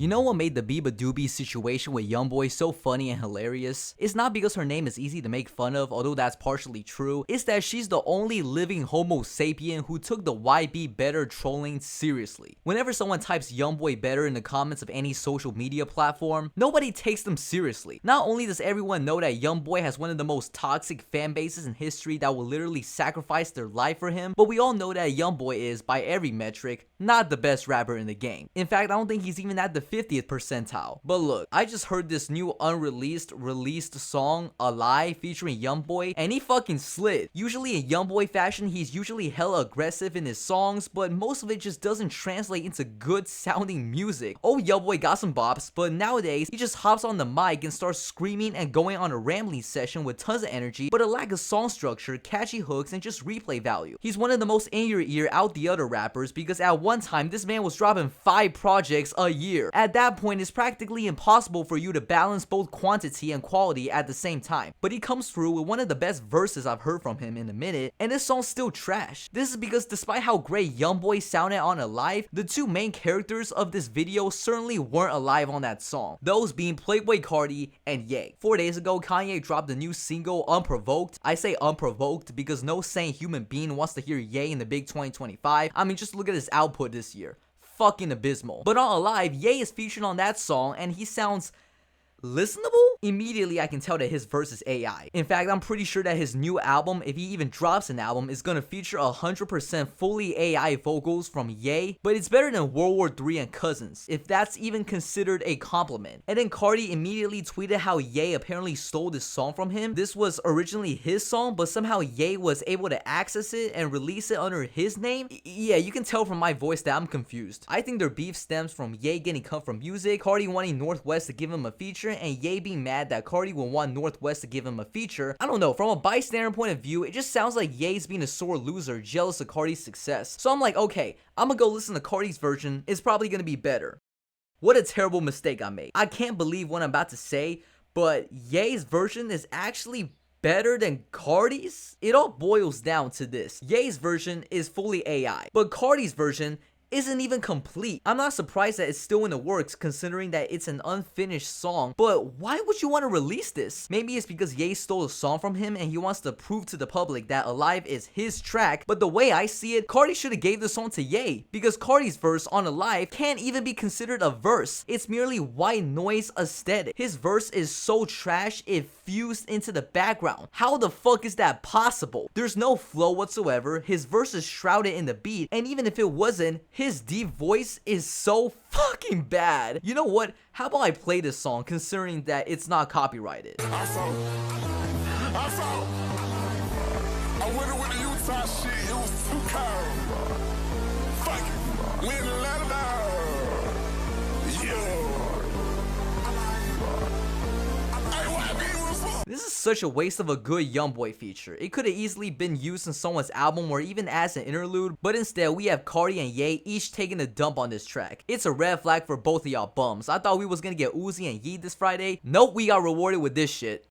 You know what made the Biba Doobie situation with Youngboy so funny and hilarious? It's not because her name is easy to make fun of, although that's partially true. It's that she's the only living homo sapien who took the YB Better trolling seriously. Whenever someone types Youngboy Better in the comments of any social media platform, nobody takes them seriously. Not only does everyone know that Youngboy has one of the most toxic fan bases in history that will literally sacrifice their life for him, but we all know that Youngboy is, by every metric, not the best rapper in the game. In fact, I don't think he's even at the 50th percentile. But look, I just heard this new released song, Alive, featuring Youngboy, and he fucking slid. Usually in Youngboy fashion, he's usually hella aggressive in his songs, but most of it just doesn't translate into good sounding music. Oh, Youngboy got some bops, but nowadays, he just hops on the mic and starts screaming and going on a rambling session with tons of energy, but a lack of song structure, catchy hooks, and just replay value. He's one of the most in your ear out the other rappers because at one time, this man was dropping 5 projects a year. At that point, it's practically impossible for you to balance both quantity and quality at the same time. But he comes through with one of the best verses I've heard from him in a minute, and this song's still trash. This is because despite how great Youngboy sounded on Alive, the two main characters of this video certainly weren't alive on that song. Those being Playboy Carti and Ye. 4 days ago, Kanye dropped the new single Unprovoked. I say unprovoked because no sane human being wants to hear Ye in the big 2025. I mean, just look at his output this year. Fucking abysmal. But on Alive, Ye is featured on that song and he sounds listenable? Immediately I can tell that his verse is AI. In fact, I'm pretty sure that his new album, if he even drops an album, is gonna feature 100% fully AI vocals from Ye, but it's better than World War III and Cousins, if that's even considered a compliment. And then Carti immediately tweeted how Ye apparently stole this song from him. This was originally his song, but somehow Ye was able to access it and release it under his name. Yeah, you can tell from my voice that I'm confused. I think their beef stems from Ye getting cut from music, Carti wanting Northwest to give him a feature, and Ye being mad that Carti will want Northwest to give him a feature. I don't know, from a bystander point of view, it just sounds like Ye's being a sore loser, jealous of Carti's success. So I'm like, okay, I'm gonna go listen to Carti's version, it's probably gonna be better. What a terrible mistake I made. I can't believe what I'm about to say, but Ye's version is actually better than Carti's? It all boils down to this. Ye's version is fully AI, but Carti's version isn't even complete. I'm not surprised that it's still in the works considering that it's an unfinished song, but why would you want to release this? Maybe it's because Ye stole a song from him and he wants to prove to the public that Alive is his track, but the way I see it, Carti should have gave the song to Ye because Carti's verse on Alive can't even be considered a verse. It's merely white noise aesthetic. His verse is so trash it fused into the background. How the fuck is that possible? There's no flow whatsoever, his verse is shrouded in the beat, and even if it wasn't, his deep voice is so fucking bad. You know what? How about I play this song considering that it's not copyrighted? I went with the Utah shit, it was too cold. Fuck it. We in the ladder down. Yo. This is such a waste of a good Youngboy feature. It could have easily been used in someone's album or even as an interlude, but instead we have Carti and Ye each taking a dump on this track. It's a red flag for both of y'all bums. I thought we was gonna get Uzi and Yeet this Friday. Nope, we got rewarded with this shit.